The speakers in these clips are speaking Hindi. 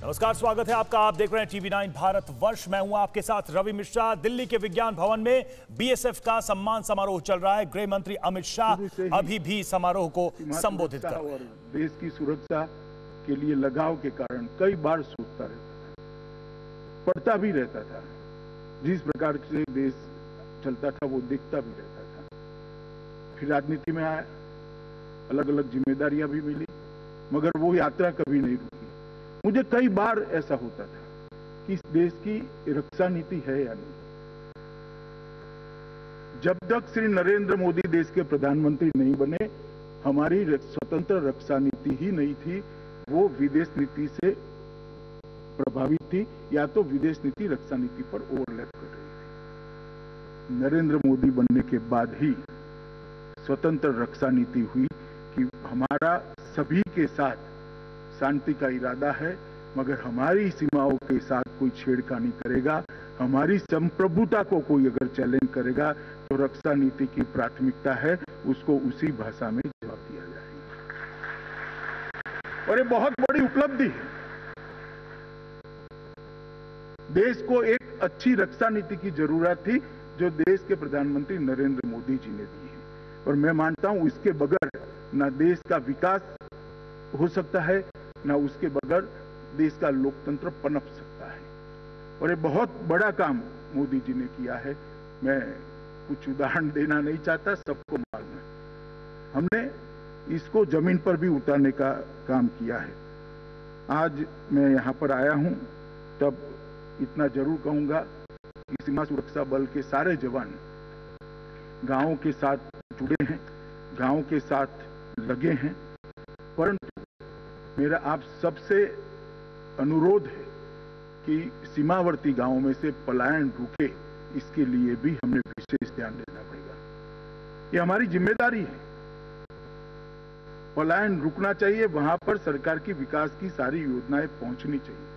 नमस्कार, स्वागत है आपका। आप देख रहे हैं टीवी9 भारत वर्ष। मैं हूं आपके साथ रवि मिश्रा। दिल्ली के विज्ञान भवन में बीएसएफ का सम्मान समारोह चल रहा है। गृह मंत्री अमित शाह अभी भी समारोह को संबोधित कर रहे हैं। देश की सुरक्षा के लिए लगाव के कारण कई बार सोचता रहता था, पढ़ता भी रहता था। जिस प्रकार से देश चलता था वो देखता भी रहता था। फिर राजनीति में आया, अलग अलग जिम्मेदारियां भी मिली, मगर वो यात्रा कभी नहीं रुकी। मुझे कई बार ऐसा होता था कि इस देश की रक्षा नीति है या नहीं। जब तक श्री नरेंद्र मोदी देश के प्रधानमंत्री नहीं बने, हमारी स्वतंत्र रक्षा नीति ही नहीं थी। वो विदेश नीति से प्रभावित थी या तो विदेश नीति रक्षा नीति पर ओवरलैप कर रही थी। नरेंद्र मोदी बनने के बाद ही स्वतंत्र रक्षा नीति हुई कि हमारा सभी के साथ शांति का इरादा है, मगर हमारी सीमाओं के साथ कोई छेड़खानी करेगा, हमारी संप्रभुता को कोई अगर चैलेंज करेगा तो रक्षा नीति की प्राथमिकता है उसको उसी भाषा में जवाब दिया जाएगा। और ये बहुत बड़ी उपलब्धि है। देश को एक अच्छी रक्षा नीति की जरूरत थी जो देश के प्रधानमंत्री नरेंद्र मोदी जी ने दी है। और मैं मानता हूं इसके बगैर ना देश का विकास हो सकता है, ना उसके बगैर देश का लोकतंत्र पनप सकता है। और ये बहुत बड़ा काम मोदी जी ने किया है। मैं कुछ उदाहरण देना नहीं चाहता, सबको मालूम है। हमने इसको जमीन पर भी उतारने का काम किया है। आज मैं यहां पर आया हूं तब इतना जरूर कहूंगा कि सीमा सुरक्षा बल के सारे जवान गांवों के साथ जुड़े हैं, गांवों के साथ लगे हैं। परंतु मेरा आप सबसे अनुरोध है कि सीमावर्ती गांवों में से पलायन रुके, इसके लिए भी हमें विशेष ध्यान देना पड़ेगा। ये हमारी जिम्मेदारी है। पलायन रुकना चाहिए, वहां पर सरकार की विकास की सारी योजनाएं पहुंचनी चाहिए।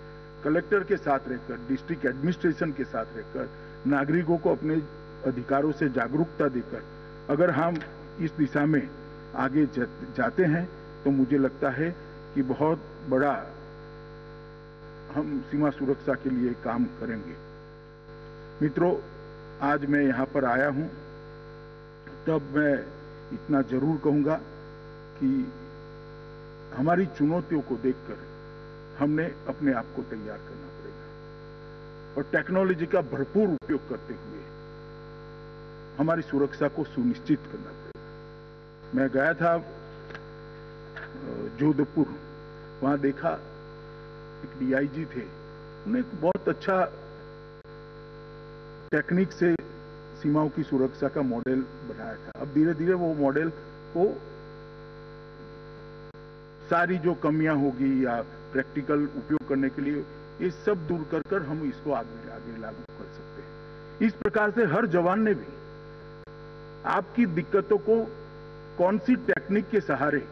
कलेक्टर के साथ रहकर, डिस्ट्रिक्ट एडमिनिस्ट्रेशन के साथ रहकर, नागरिकों को अपने अधिकारों से जागरूकता देकर अगर हम इस दिशा में आगे जाते हैं तो मुझे लगता है कि बहुत बड़ा हम सीमा सुरक्षा के लिए काम करेंगे। मित्रों, आज मैं यहां पर आया हूं तब मैं इतना जरूर कहूंगा कि हमारी चुनौतियों को देखकर हमने अपने आप को तैयार करना पड़ेगा और टेक्नोलॉजी का भरपूर उपयोग करते हुए हमारी सुरक्षा को सुनिश्चित करना पड़ेगा। मैं गया था जोधपुर, वहां देखा एक डीआईजी थे, उन्होंने एक बहुत अच्छा टेक्निक से सीमाओं की सुरक्षा का मॉडल बनाया था। अब धीरे धीरे वो मॉडल को सारी जो कमियां होगी या प्रैक्टिकल उपयोग करने के लिए ये सब दूर कर हम इसको आगे लागू कर सकते हैं। इस प्रकार से हर जवान ने भी आपकी दिक्कतों को कौन सी टेक्निक के सहारे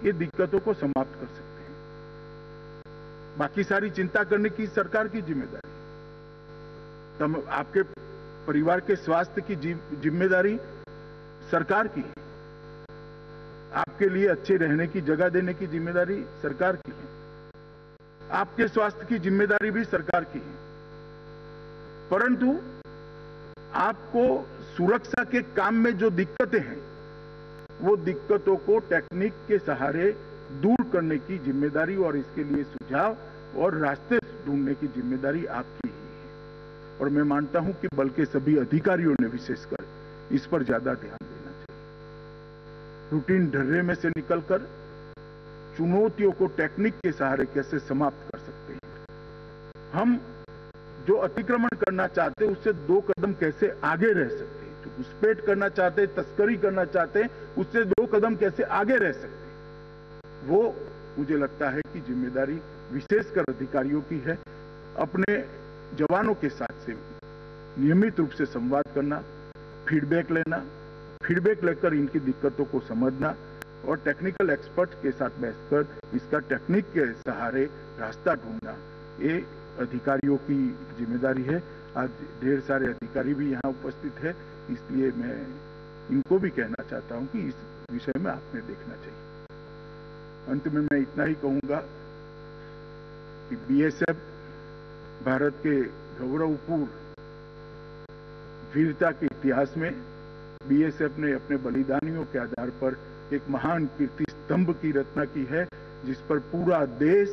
ये दिक्कतों को समाप्त कर सकते हैं। बाकी सारी चिंता करने की सरकार की जिम्मेदारी, तब आपके परिवार के स्वास्थ्य की जिम्मेदारी सरकार की है। आपके लिए अच्छे रहने की जगह देने की जिम्मेदारी सरकार की है। आपके स्वास्थ्य की जिम्मेदारी भी सरकार की है। परंतु आपको सुरक्षा के काम में जो दिक्कतें हैं वो दिक्कतों को टेक्निक के सहारे दूर करने की जिम्मेदारी और इसके लिए सुझाव और रास्ते ढूंढने की जिम्मेदारी आपकी ही है। और मैं मानता हूं कि बल के सभी अधिकारियों ने विशेषकर इस पर ज्यादा ध्यान देना चाहिए। रूटीन ढर्रे में से निकलकर चुनौतियों को टेक्निक के सहारे कैसे समाप्त कर सकते हैं। हम जो अतिक्रमण करना चाहते हैं उससे 2 कदम कैसे आगे रह सकते हैं। जो घुसपैठ करना चाहते हैं, तस्करी करना चाहते हैं, उससे 2 कदम कैसे आगे रह सकते हैं। वो मुझे लगता है कि जिम्मेदारी विशेषकर अधिकारियों की है। अपने जवानों के साथ से नियमित रूप से संवाद करना, फीडबैक लेना, फीडबैक लेकर इनकी दिक्कतों को समझना और टेक्निकल एक्सपर्ट के साथ बैठकर इसका टेक्निक के सहारे रास्ता ढूंढना, ये अधिकारियों की जिम्मेदारी है। आज ढेर सारे अधिकारी भी यहाँ उपस्थित है, इसलिए मैं इनको भी कहना चाहता हूं कि इस विषय में आपने देखना चाहिए। अंत में मैं इतना ही कहूंगा कि बीएसएफ भारत के गौरवपूर्ण वीरता के इतिहास में बीएसएफ ने अपने बलिदानियों के आधार पर एक महान कीर्ति स्तंभ की रचना की है, जिस पर पूरा देश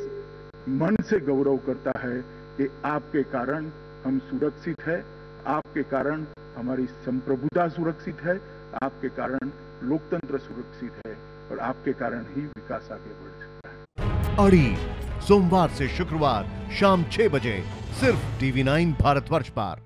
मन से गौरव करता है कि आपके कारण हम सुरक्षित है, आपके कारण हमारी संप्रभुता सुरक्षित है, आपके कारण लोकतंत्र सुरक्षित है और आपके कारण ही विकास आगे बढ़ सकता है। अड़ी सोमवार से शुक्रवार शाम 6 बजे सिर्फ TV9 भारतवर्ष पर।